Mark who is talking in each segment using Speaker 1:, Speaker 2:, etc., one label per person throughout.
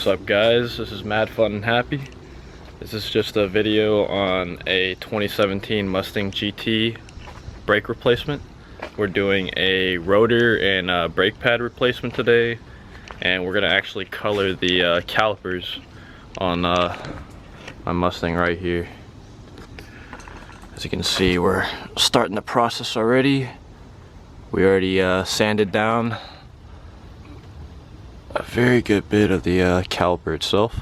Speaker 1: What's up guys, this is Mad Fun and Happy. This is just a video on a 2017 Mustang GT brake replacement. We're doing a rotor and a brake pad replacement today, and we're gonna actually color the calipers on my Mustang right here. As you can see, we're starting the process already. We already sanded down a very good bit of the caliper itself,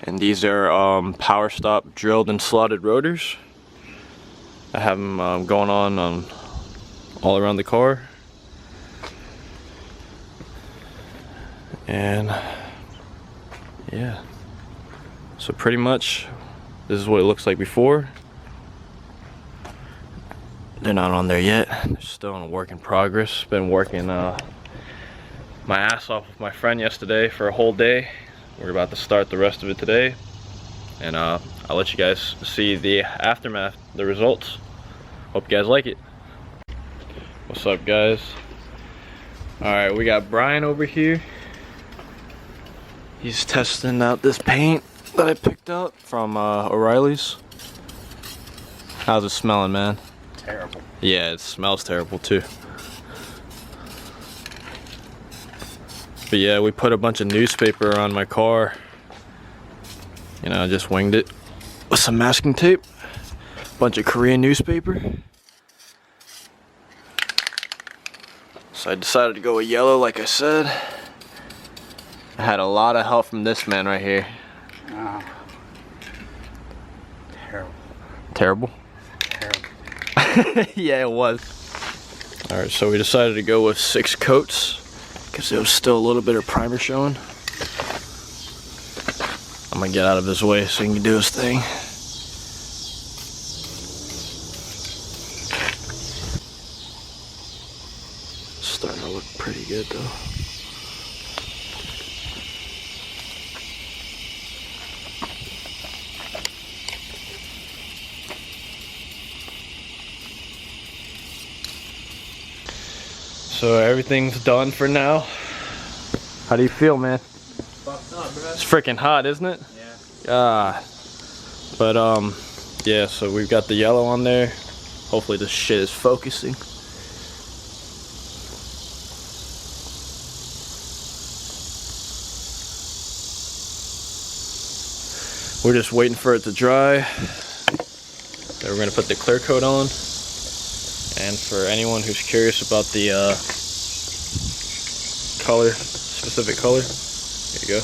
Speaker 1: and these are power stop drilled and slotted rotors. I have them going on all around the car, and yeah, so pretty much this is what it looks like before. They're not on there yet, they're still in a work in progress. Been working my ass off with my friend yesterday for a whole day. We're about to start the rest of it today, and I'll let you guys see the aftermath, the results. Hope you guys like it. What's up guys? Alright, we got Brian over here. He's testing out this paint that I picked up from O'Reilly's. How's it smelling, man?
Speaker 2: Terrible.
Speaker 1: Yeah, it smells terrible too. But yeah, we put a bunch of newspaper on my car. You know, just winged it with some masking tape. Bunch of Korean newspaper. So I decided to go with yellow, like I said. I had a lot of help from this man right here.
Speaker 2: Oh. Terrible.
Speaker 1: Terrible?
Speaker 2: Terrible.
Speaker 1: Yeah, it was. Alright, so we decided to go with 6 coats, because there was still a little bit of primer showing. I'm gonna get out of his way so he can do his thing. Starting to look pretty good though. So everything's done for now. How do you feel, man?
Speaker 2: Fucked up, bro.
Speaker 1: It's freaking hot, isn't it?
Speaker 2: Yeah.
Speaker 1: But yeah, so we've got the yellow on there. Hopefully this shit is focusing. We're just waiting for it to dry. Then we're gonna put the clear coat on. And for anyone who's curious about the color, specific color, here you go.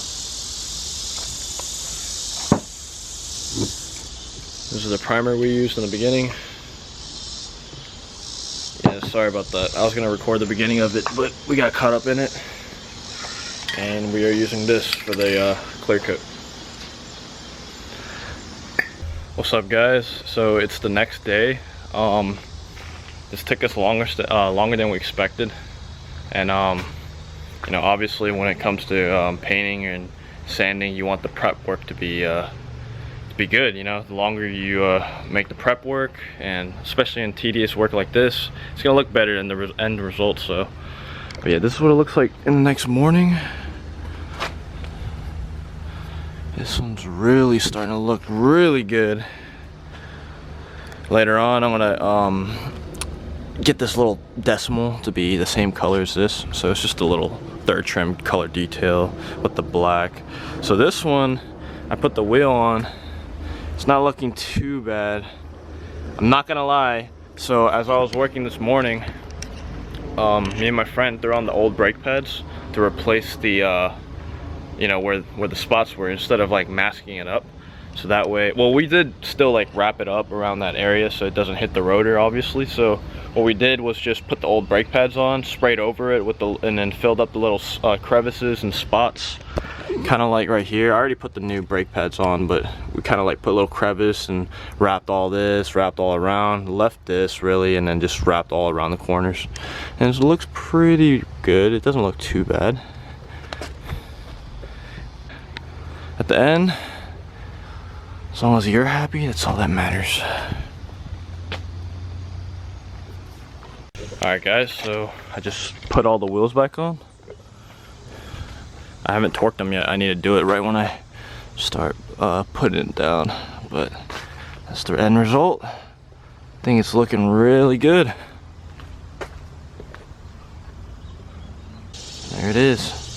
Speaker 1: This is the primer we used in the beginning. Yeah, sorry about that. I was gonna record the beginning of it, but we got caught up in it. And we are using this for the clear coat. What's up guys? So it's the next day. This took us longer than we expected, and you know, obviously when it comes to painting and sanding, you want the prep work to be good. You know, the longer you make the prep work, and especially in tedious work like this, it's gonna look better in the end result. So, but yeah, this is what it looks like in the next morning. This one's really starting to look really good. Later on, I'm gonna get this little decimal to be the same color as this, so it's just a little third trim color detail with the black. So this one, I put the wheel on. It's not looking too bad, I'm not gonna lie. So as I was working this morning, me and my friend threw on the old brake pads to replace the you know, where the spots were, instead of like masking it up. So that way, well, we did still like wrap it up around that area so it doesn't hit the rotor, obviously. So what we did was just put the old brake pads on, sprayed over it with and then filled up the little crevices and spots, kind of like right here. I already put the new brake pads on, but we kind of like put a little crevice and wrapped all this, wrapped all around, left this really, and then just wrapped all around the corners. And it looks pretty good. It doesn't look too bad. At the end, as long as you're happy, that's all that matters. Alright guys, so I just put all the wheels back on. I haven't torqued them yet. I need to do it right when I start putting it down. But that's the end result. I think it's looking really good. There it is.